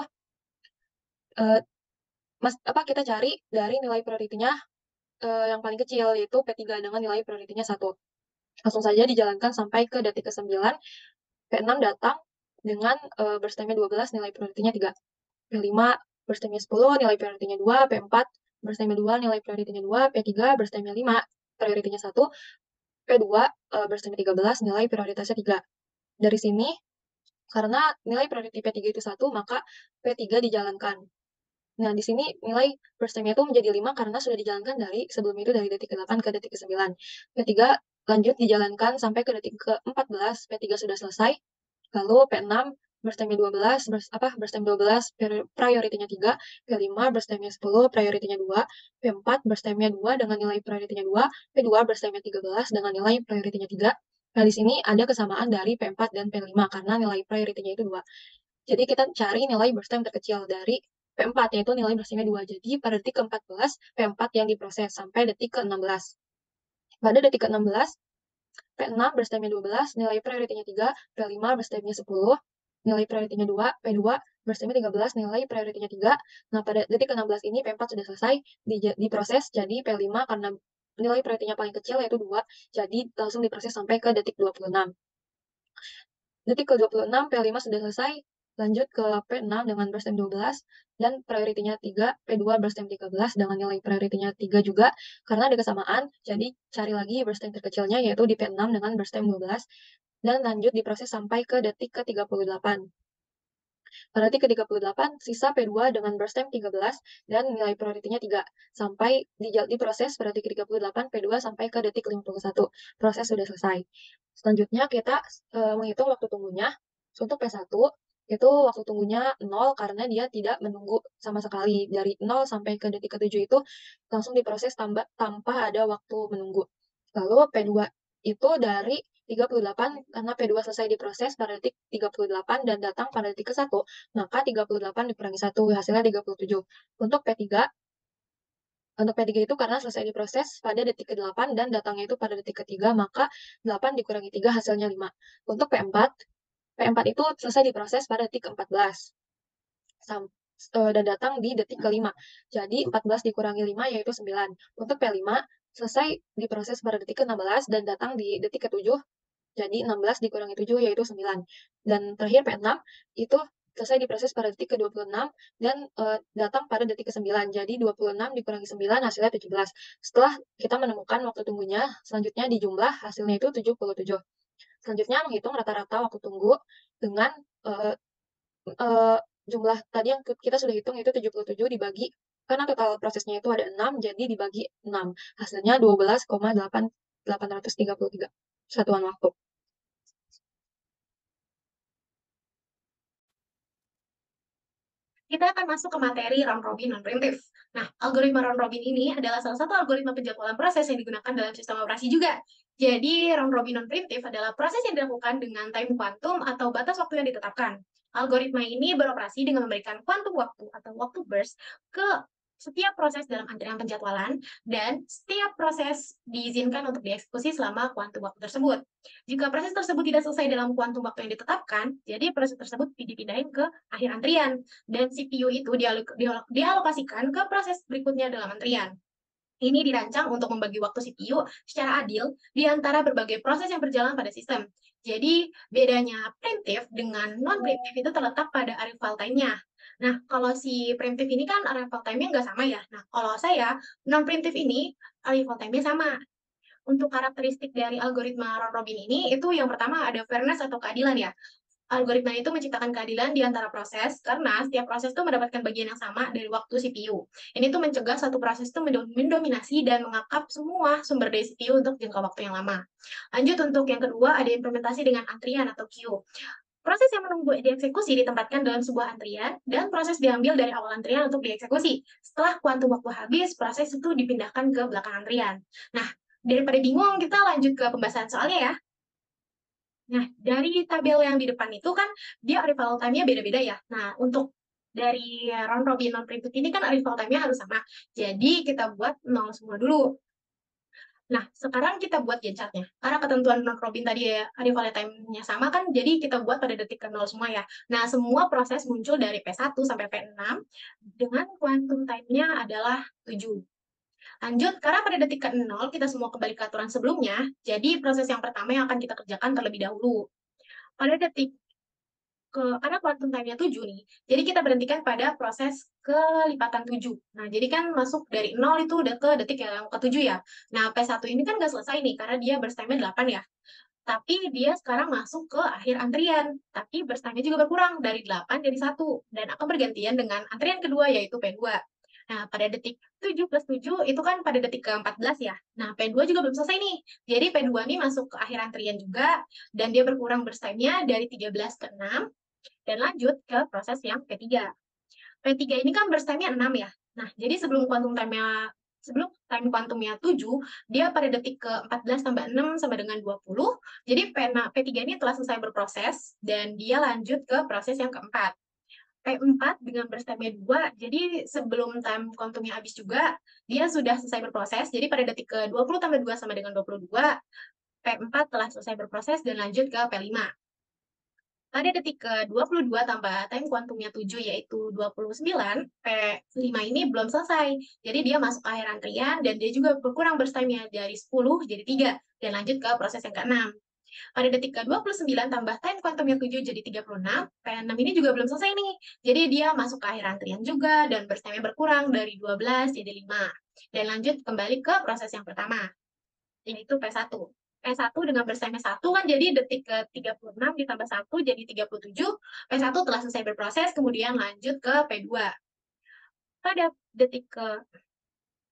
kita cari dari nilai priority-nya yang paling kecil, yaitu P3 dengan nilai priority-nya 1. Langsung saja dijalankan sampai ke detik ke-9, P6 datang dengan burst time-nya 12, nilai priority-nya 3. P5 burst time-nya 10, nilai priority-nya 2, P4 burst time-nya 2, nilai priority-nya 2, P3 burst time-nya 5, priority-nya 1, P2 burst time-nya 13, nilai prioritasnya 3. Dari sini, karena nilai priority P3 itu 1, maka P3 dijalankan. Nah, di sini nilai burst time-nya itu menjadi 5 karena sudah dijalankan dari sebelum itu, dari detik ke-8 ke detik ke-9. P3 lanjut dijalankan sampai ke detik ke-14, P3 sudah selesai. Lalu P6 burst time-nya 12, burst time 12, priority-nya 3, P5 burst time-nya 10, priority-nya 2, P4 burst time-nya 2 dengan nilai priority-nya 2, P2 burst time-nya 13 dengan nilai priority-nya 3. Nah, di sini ada kesamaan dari P4 dan P5 karena nilai priority-nya itu 2. Jadi kita cari nilai burst time terkecil dari P4, yaitu nilai burst time-nya 2. Jadi pada detik ke-14, P4 yang diproses sampai detik ke-16. Pada detik ke-16, P6 burst time-nya 12, nilai priority-nya 3, P5 burst time-nya 10, nilai priority-nya 2, P2 burst time-nya 13, nilai priority-nya 3. Nah, pada detik ke-16 ini P4 sudah selesai diproses, jadi P5 karena nilai priority-nya paling kecil yaitu 2, jadi langsung diproses sampai ke detik 26. Detik ke-26, P5 sudah selesai, lanjut ke P6 dengan burst time 12, dan priority-nya 3, P2 burst time 13 dengan nilai priority-nya 3 juga, karena ada kesamaan, jadi cari lagi burst time terkecilnya, yaitu di P6 dengan burst time 12, dan lanjut diproses sampai ke detik ke-38. Pada detik ke-38, sisa P2 dengan burst time 13 dan nilai priority-nya 3, sampai diproses pada detik ke-38, P2 sampai ke detik ke-51. Proses sudah selesai. Selanjutnya kita menghitung waktu tunggunya. Untuk P1, itu waktu tunggunya 0 karena dia tidak menunggu sama sekali. Dari 0 sampai ke detik ke-7 itu langsung diproses tanpa ada waktu menunggu. Lalu P2 itu dari 38 karena P2 selesai diproses pada detik 38 dan datang pada detik ke-1, maka 38 dikurangi 1, hasilnya 37. Untuk P3 itu karena selesai diproses pada detik ke-8 dan datangnya itu pada detik ke-3, maka 8 dikurangi 3 hasilnya 5. Untuk P4 itu selesai diproses pada detik ke-14 dan datang di detik ke-5. Jadi 14 dikurangi 5 yaitu 9. Untuk P5 selesai diproses pada detik ke-16 dan datang di detik ke-7. Jadi 16 dikurangi 7 yaitu 9. Dan terakhir P6 itu selesai diproses pada detik ke-26 dan datang pada detik ke-9. Jadi 26 dikurangi 9 hasilnya 17. Setelah kita menemukan waktu tunggunya, selanjutnya dijumlah hasilnya itu 77. Selanjutnya menghitung rata-rata waktu tunggu dengan jumlah tadi yang kita sudah hitung itu 77 dibagi, karena total prosesnya itu ada 6, jadi dibagi 6. Hasilnya 12,833 satuan waktu. Kita akan masuk ke materi round robin non-preemptive. Nah, algoritma round robin ini adalah salah satu algoritma penjadwalan proses yang digunakan dalam sistem operasi juga. Jadi, round robin non-preemptive adalah proses yang dilakukan dengan time quantum atau batas waktu yang ditetapkan. Algoritma ini beroperasi dengan memberikan quantum waktu atau waktu burst ke setiap proses dalam antrian penjadwalan, dan setiap proses diizinkan untuk dieksekusi selama kuantum waktu tersebut. Jika proses tersebut tidak selesai dalam kuantum waktu yang ditetapkan, jadi proses tersebut dipindahin ke akhir antrian, dan CPU itu dialokasikan ke proses berikutnya dalam antrian. Ini dirancang untuk membagi waktu CPU secara adil di antara berbagai proses yang berjalan pada sistem. Jadi, bedanya preemptive dengan non-preemptive itu terletak pada arrival time-nya. Nah, kalau si preemptive ini kan arrival time-nya nggak sama ya. Nah, kalau saya, non-preemptive ini arrival time-nya sama. Untuk karakteristik dari algoritma round robin ini, itu yang pertama ada fairness atau keadilan ya. Algoritma itu menciptakan keadilan di antara proses, karena setiap proses itu mendapatkan bagian yang sama dari waktu CPU. Ini tuh mencegah satu proses itu mendominasi dan mengangkat semua sumber dari CPU untuk jangka waktu yang lama. Lanjut untuk yang kedua, ada implementasi dengan antrian atau queue. Proses yang menunggu dieksekusi ditempatkan dalam sebuah antrian, dan proses diambil dari awal antrian untuk dieksekusi. Setelah kuantum waktu habis, proses itu dipindahkan ke belakang antrian. Nah, daripada bingung, kita lanjut ke pembahasan soalnya ya. Nah, dari tabel yang di depan itu kan dia arrival time-nya beda-beda ya. Nah, untuk dari round robin non-preemptive ini kan arrival time-nya harus sama. Jadi kita buat 0 semua dulu. Nah, sekarang kita buat Gantt chart-nya. Karena ketentuan non-robin tadi ya, arrival time-nya sama kan, jadi kita buat pada detik ke 0 semua ya. Nah, semua proses muncul dari P1 sampai P6 dengan quantum time-nya adalah 7. Lanjut, karena pada detik ke-0 kita semua kembali ke aturan sebelumnya, jadi proses yang pertama yang akan kita kerjakan terlebih dahulu. Pada detik karena quantum time-nya 7 nih, jadi kita berhentikan pada proses kelipatan 7. Nah, jadi kan masuk dari 0 itu udah ke detik yang ke-7 ya. Nah, P1 ini kan nggak selesai nih, karena dia burst time-nya 8 ya. Tapi dia sekarang masuk ke akhir antrian, tapi burst time-nya juga berkurang dari 8 jadi 1, dan akan bergantian dengan antrian kedua, yaitu P2. Nah, pada detik 7 plus 7 itu kan pada detik ke-14 ya. Nah, P2 juga belum selesai nih. Jadi P2 nih masuk ke akhir antrian juga, dan dia berkurang burst time-nya dari 13 ke 6, dan lanjut ke proses yang P3. P3 ini kan burst time-nya 6 ya. Nah, jadi sebelum time kuantumnya 7, dia pada detik ke-14 tambah 6 sama dengan 20. Jadi P3 ini telah selesai berproses, dan dia lanjut ke proses yang keempat. P4 dengan burst time-nya 2, jadi sebelum time kuantumnya habis juga, dia sudah selesai berproses. Jadi pada detik ke-20 tambah 2 sama dengan 22, P4 telah selesai berproses dan lanjut ke P5. Pada detik ke-22 tambah time kuantumnya 7, yaitu 29, P5 ini belum selesai. Jadi dia masuk ke akhir antrian, dan dia juga berkurang burst time-nya dari 10 jadi 3, dan lanjut ke proses yang ke-6. Pada detik ke-29 tambah time kuantumnya 7 jadi 36, P6 ini juga belum selesai nih. Jadi dia masuk ke akhir antrian juga, dan burst time-nya berkurang dari 12 jadi 5. Dan lanjut kembali ke proses yang pertama, yaitu P1. P1 dengan burst time 1 kan jadi detik ke-36 ditambah 1 jadi 37. P1 telah selesai berproses, kemudian lanjut ke P2. Pada detik ke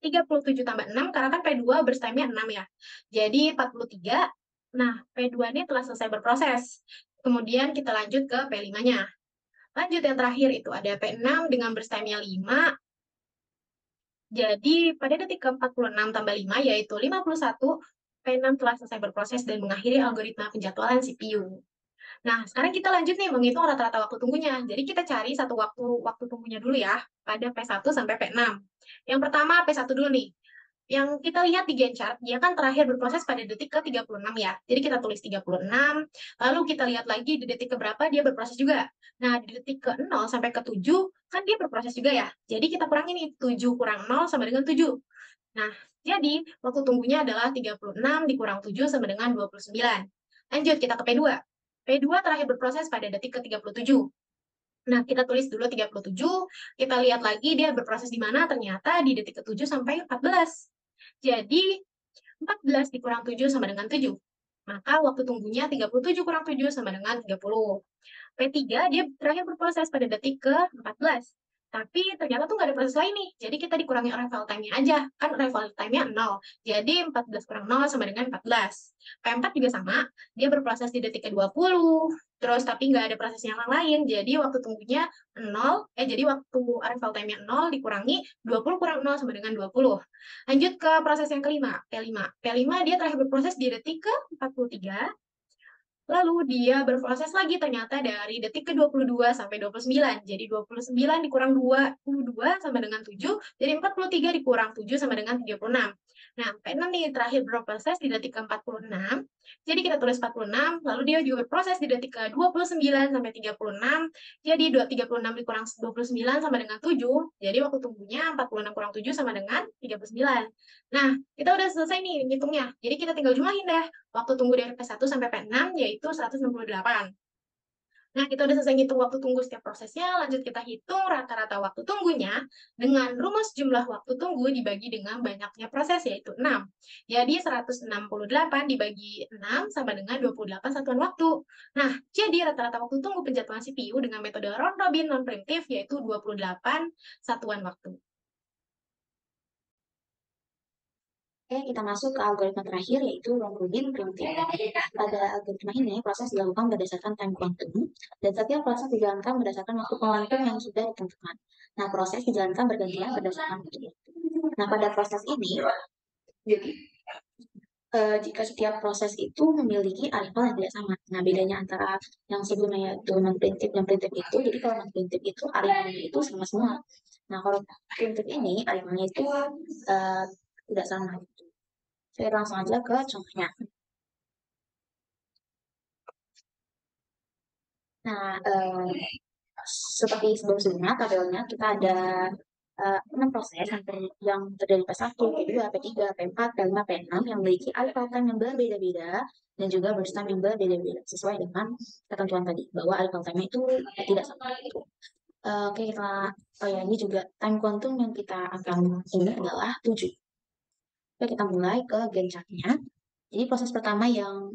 37 tambah 6, karena kan P2 burst time-nya 6 ya. Jadi 43. Nah, P2 ini telah selesai berproses. Kemudian kita lanjut ke P5-nya. Lanjut yang terakhir itu ada P6 dengan burst time-nya 5. Jadi pada detik ke-46 tambah 5 yaitu 51, P6 telah selesai berproses dan mengakhiri algoritma penjadwalan CPU. Nah, sekarang kita lanjut nih menghitung rata-rata waktu tunggunya. Jadi kita cari satu waktu tunggunya dulu ya pada P1 sampai P6. Yang pertama P1 dulu nih. Yang kita lihat di Gantt chart, dia kan terakhir berproses pada detik ke-36 ya. Jadi kita tulis 36, lalu kita lihat lagi di detik keberapa dia berproses juga. Nah, di detik ke-0 sampai ke-7, kan dia berproses juga ya. Jadi kita kurangi nih, 7 kurang 0 sama dengan 7. Nah, jadi waktu tunggunya adalah 36 dikurang 7 sama dengan 29. Lanjut, kita ke P2. P2 terakhir berproses pada detik ke-37. Nah, kita tulis dulu 37, kita lihat lagi dia berproses di mana, ternyata di detik ke-7 sampai 14. Jadi, 14 dikurang 7 sama dengan 7. Maka waktu tunggunya 37 kurang 7 sama dengan 30. P3 dia terakhir berproses pada detik ke-14. Tapi ternyata tuh nggak ada proses lain nih. Jadi kita dikurangi arrival time-nya aja. Kan arrival time-nya 0. Jadi 14 kurang 0 sama dengan 14. P4 juga sama. Dia berproses di detik ke-20. Terus tapi nggak ada proses yang lain. Jadi waktu tunggunya 0. Jadi waktu arrival time-nya 0 dikurangi 20 kurang 0 sama dengan 20. Lanjut ke proses yang kelima, P5. P5 dia terakhir berproses di detik ke-43. Lalu dia berproses lagi ternyata dari detik ke-22 sampai 29. Jadi 29 dikurang 22 sama dengan 7. Jadi 43 dikurang 7 sama dengan 36. Nah, P6 nih terakhir berproses di detik ke-46. Jadi kita tulis 46. Lalu dia juga berproses di detik ke-29 sampai 36. Jadi 36 dikurang 29 sama dengan 7. Jadi waktu tunggunya 46 kurang 7 sama dengan 39. Nah, kita udah selesai nih ngitungnya. Jadi kita tinggal jumlahin deh. Waktu tunggu dari P1 sampai P6 yaitu 168. Nah, kita udah selesai ngitung waktu tunggu setiap prosesnya, lanjut kita hitung rata-rata waktu tunggunya dengan rumus jumlah waktu tunggu dibagi dengan banyaknya proses, yaitu 6. Jadi 168 dibagi 6 sama dengan 28 satuan waktu. Nah, jadi rata-rata waktu tunggu penjadwalan CPU dengan metode round robin non-preemptive yaitu 28 satuan waktu. Oke, kita masuk ke algoritma terakhir, yaitu round robin preemptive. Pada algoritma ini, proses dilakukan berdasarkan time quantum, dan setiap proses dijalankan berdasarkan waktu kuantum yang sudah ditentukan. Nah, proses dijalankan bergantian berdasarkan waktu. Nah, pada proses ini, jadi jika setiap proses itu memiliki arrival yang tidak sama. Nah, bedanya antara yang sebelumnya yaitu non-preemptive dan preemptive itu, jadi kalau non-preemptive itu arrivalnya itu sama semua. Nah, kalau preemptive ini arrivalnya itu tidak sama. Saya langsung aja ke contohnya. Nah, seperti sebelum-sebelumnya, tabelnya kita ada 6 proses yang terdiri P1, P2, P3, P4, P5, P6 yang memiliki arrival time yang berbeda-beda dan juga burst time yang berbeda-beda sesuai dengan ketentuan tadi bahwa arrival time itu tidak sama. Oke, ini juga time quantum yang kita akan ini adalah 7. Oke, kita mulai ke Gantt chart-nya. Jadi proses pertama yang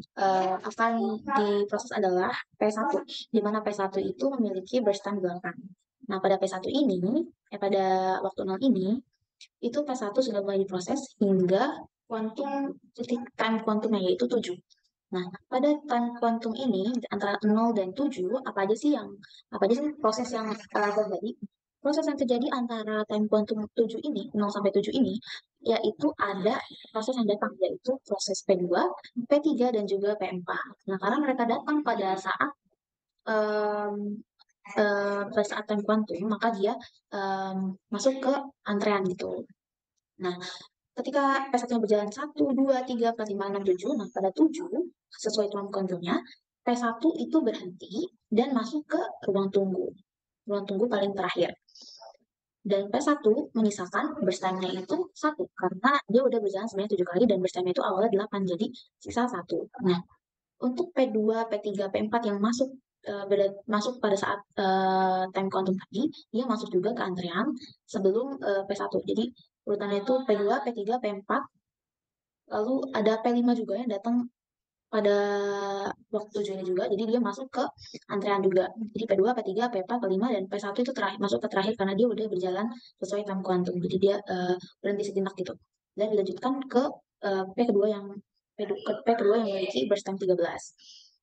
akan diproses adalah P1, di mana P1 itu memiliki burst time 8. Nah, pada P1 ini, pada waktu 0 ini, itu P1 sudah mulai diproses hingga time kuantumnya yaitu 7. Nah, pada time kuantum ini, antara 0 dan 7, apa aja sih proses yang terjadi? Proses yang terjadi antara time quantum 7 ini, 0 sampai 7 ini, yaitu ada proses yang datang, yaitu proses P2, P3, dan juga P4. Nah, karena mereka datang pada saat time quantum, maka dia masuk ke antrean gitu. Nah, ketika P1-nya berjalan 1, 2, 3, 4, 5, 6, 7, nah pada 7, sesuai time quantumnya, P1 itu berhenti dan masuk ke ruang tunggu paling terakhir. Dan P1 menyisakan burst time-nya itu 1, karena dia udah berjalan sebenarnya 7 kali dan burst time-nya itu awalnya 8, jadi sisa 1. Nah, untuk P2, P3, P4 yang masuk pada saat time quantum tadi, dia masuk juga ke antrean sebelum P1. Jadi urutannya itu P2, P3, P4, lalu ada P5 juga yang datang pada waktu 7 ini juga, jadi dia masuk ke antrean juga. Jadi P2, P3, P4, P5, dan P1 itu masuk ke terakhir karena dia udah berjalan sesuai time quantum. Jadi dia berhenti sejenak gitu. Dan dilanjutkan ke P kedua yang memiliki burst time 13.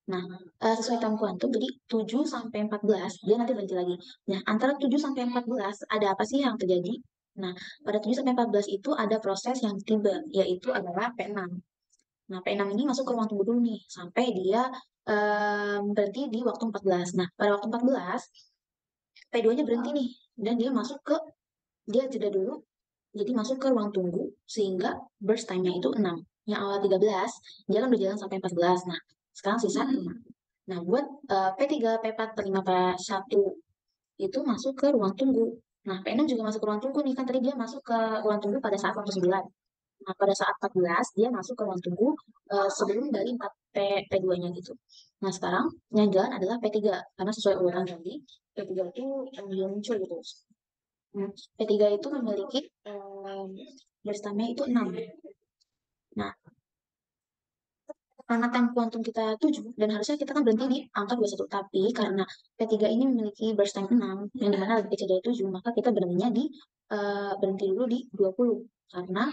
Nah, sesuai time quantum, jadi 7 sampai 14, dia nanti berhenti lagi. Nah, antara 7 sampai 14, ada apa sih yang terjadi? Nah, pada 7 sampai 14 itu ada proses yang tiba, yaitu adalah P6. Nah, P6 ini masuk ke ruang tunggu dulu nih, sampai dia berhenti di waktu 14. Nah, pada waktu 14, P2-nya berhenti nih, dan dia jeda dulu, jadi masuk ke ruang tunggu, sehingga burst time-nya itu 6. Yang awal 13, dia kan berjalan sampai 14. Nah, sekarang sisa 5. Nah, buat P3, P4, P5, P1 itu masuk ke ruang tunggu. Nah, P6 juga masuk ke ruang tunggu nih, kan tadi dia masuk ke ruang tunggu pada saat waktu 9. Nah, pada saat 14, dia masuk ke ruang tunggu sebelum dari P2-nya gitu. Nah, sekarang yang jalan adalah P3, karena sesuai urutan tadi, P3 itu belum muncul gitu. P3 itu memiliki berstamnya itu 6. Nah, karena time kuantum kita 7, dan harusnya kita kan berhenti di angka 21, tapi karena P3 ini memiliki burst time 6, yang dimana lebih kecil dari 7, maka kita berhentinya di berhenti dulu di 20, karena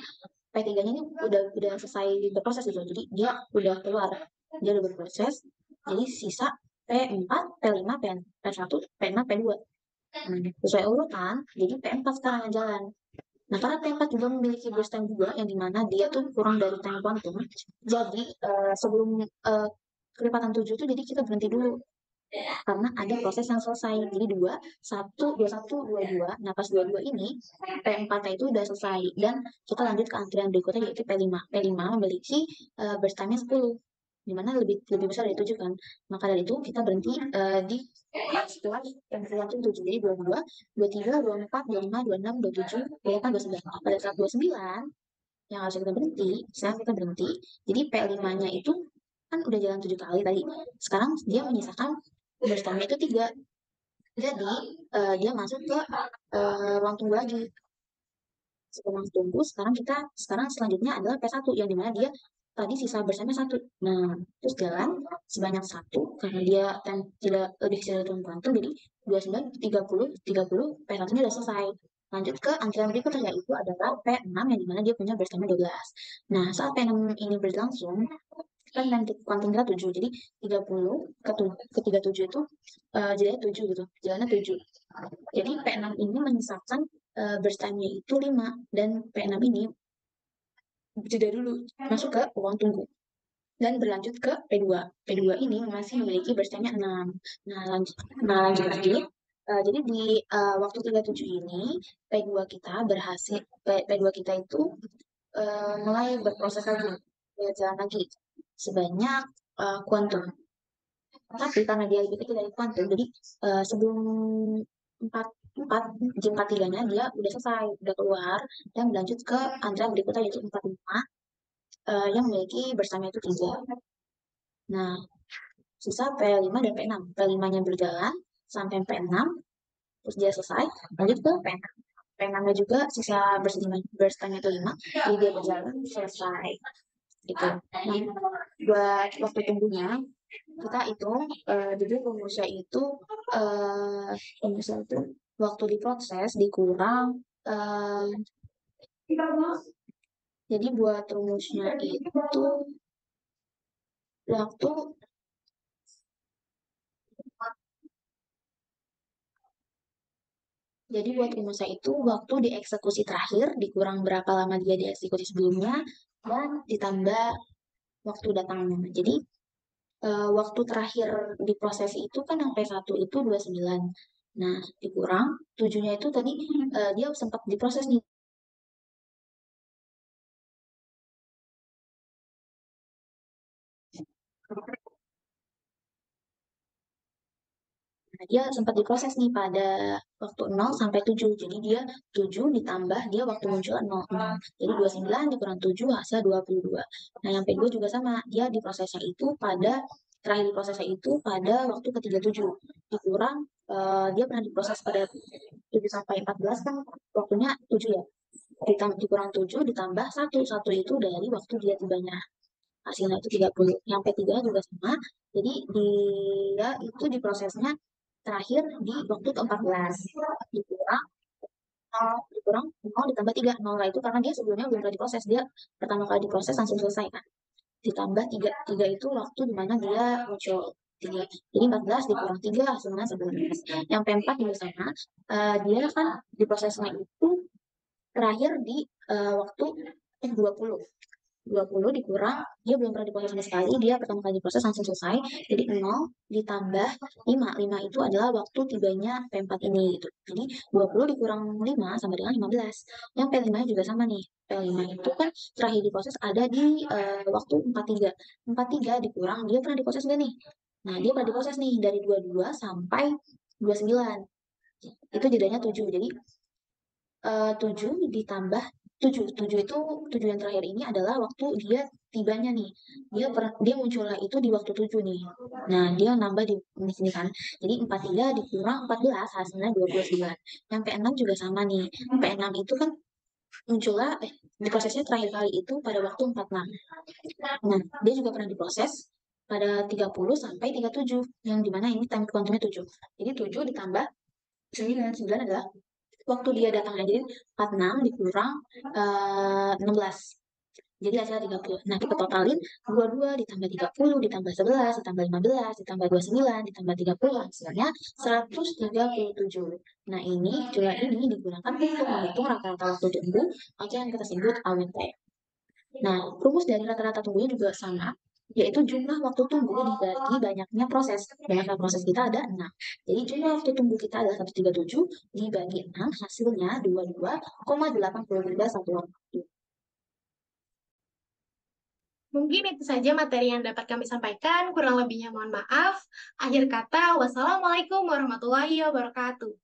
P3-nya ini udah selesai berproses gitu, jadi dia udah keluar, dia udah berproses, jadi sisa P4, P5, P1, P6, P2. Sesuai urutan, jadi P4 sekarang yang jalan. Nah, karena P4 juga memiliki burst time juga, yang dimana dia tuh kurang dari time quantum, jadi sebelum kelipatan 7 itu, jadi kita berhenti dulu, karena ada proses yang selesai. Jadi 21, 22. Nah, pas 22 ini, P4 itu udah selesai. Dan kita lanjut ke antrian berikutnya, yaitu P5. P5 memiliki burst time-nya 10. Dimana lebih besar dari 7 kan. Maka dari itu, kita berhenti di setelah yang kelihatan 7. Jadi 22, 23, 24, 25, 26, 27, 28, 29. Pada saat 29, yang harus kita berhenti, sekarang kita berhenti. Jadi P5-nya itu kan udah jalan 7 kali tadi. Sekarang dia menyisakan burst time-nya itu 3. Jadi dia masuk ke ruang tunggu lagi. Ruang tunggu, sekarang selanjutnya adalah P1, yang dimana dia tadi sisa burst time-nya 1. Nah, terus jalan sebanyak 1, karena dia tidak lebih kecil dari kuantum, jadi 29, 30, 30, P1-nya udah selesai. Lanjut ke antrian berikutnya, yaitu adalah P6, yang dimana dia punya burst time-nya 12. Nah, saat P6 ini berlangsung, kan nanti kuantum kita 7, jadi 30 ke 37 itu jadinya 7 gitu, jalannya 7. Jadi P6 ini menyisakan burst time-nya itu 5, dan P6 ini jeda dulu, masuk ke ruang tunggu, dan berlanjut ke P2. P2 ini masih memiliki burst time-nya 6. Lanjut lagi. Jadi di waktu 37 ini, P2 kita berhasil, P2 kita itu mulai berproses lagi, jalan lagi, sebanyak kuantum. Tapi karena dia lebih kecil dari kuantum, jadi sebelum 4 J43-nya dia udah selesai, udah keluar, dan berlanjut ke antrian berikutnya, yaitu 45, yang memiliki bersama itu 3. Nah, sisa P5 dan P6. P5-nya berjalan sampai P6, terus dia selesai, lanjut ke P6. P6-nya juga sisa bersama itu 5, jadi dia berjalan selesai. Gitu. Nah, buat waktu tunggunya, kita hitung, jadi rumusnya itu waktu diproses dikurang, jadi buat rumusnya itu waktu Jadi buat rumusnya itu waktu dieksekusi terakhir dikurang berapa lama dia dieksekusi sebelumnya, dan ditambah waktu datangnya. Jadi waktu terakhir diproses itu kan yang P1 itu 29. Nah, dikurang 7-nya itu tadi dia sempat diproses nih. Nah, dia sempat diproses nih pada waktu 0 sampai 7. Jadi dia 7 ditambah dia waktu muncul 0. Jadi 29 dikurang 7 hasil 22. Nah, yang P2 juga sama. Dia diprosesnya itu terakhir diprosesnya itu pada waktu ke-37. Dikurang, dia pernah diproses pada 7 sampai 14 kan waktunya 7 ya. Dikurang 7 ditambah 1. 1 itu dari waktu dia tibanya. Hasilnya itu 30. Yang P3 juga sama. Jadi dia itu diprosesnya terakhir di waktu ke-14. Dikurang 0 ditambah 3. 0 itu karena dia sebelumnya belum pernah diproses. Dia pertama kali diproses langsung selesai kan. Ditambah 3. 3 itu waktu dimana dia muncul. 3. Jadi 14 dikurang 3 hasilnya 11. Yang P4 juga sama. Dia kan diprosesnya itu terakhir di waktu 20. 20 dikurang, dia belum pernah diproses sama sekali, dia pertama kali diproses langsung selesai, jadi 0 ditambah 5. 5 itu adalah waktu tibanya P4 ini gitu. Jadi 20 dikurang 5 sama dengan 15. Yang P5 juga sama nih. P5 itu kan terakhir diproses ada di waktu 43. 43 dikurang, dia pernah diproses nggak nih? Nah, dia pernah diproses nih dari 22 sampai 29. Itu jedanya 7. Jadi 7 ditambah 7 yang terakhir ini adalah waktu dia tibanya nih. Dia munculnya itu di waktu 7 nih. Nah, dia nambah di sini kan. Jadi 43 dikurang 14 hasilnya 29. Yang P6 juga sama nih. P6 itu kan munculnya di prosesnya terakhir kali itu pada waktu 46. Nah, dia juga pernah diproses pada 30 sampai 37 yang dimana ini time quantumnya 7. Jadi 7 ditambah 9. 9 adalah waktu dia datang aja, 46 dikurang 16. Jadi hasilnya 30. Nah, kita totalin 22 ditambah 30 ditambah 11 ditambah 15 ditambah 29 ditambah 30 hasilnya 137. Nah, jumlah ini digunakan untuk menghitung rata-rata waktu tunggu atau yang kita sebut AWT. Nah, rumus dari rata-rata tunggunya juga sama, yaitu jumlah waktu tunggu dibagi banyaknya proses. Banyaknya proses kita ada 6. Jadi jumlah waktu tunggu kita adalah 137 dibagi 6, hasilnya 22,8314. Mungkin itu saja materi yang dapat kami sampaikan. Kurang lebihnya mohon maaf. Akhir kata, wassalamualaikum warahmatullahi wabarakatuh.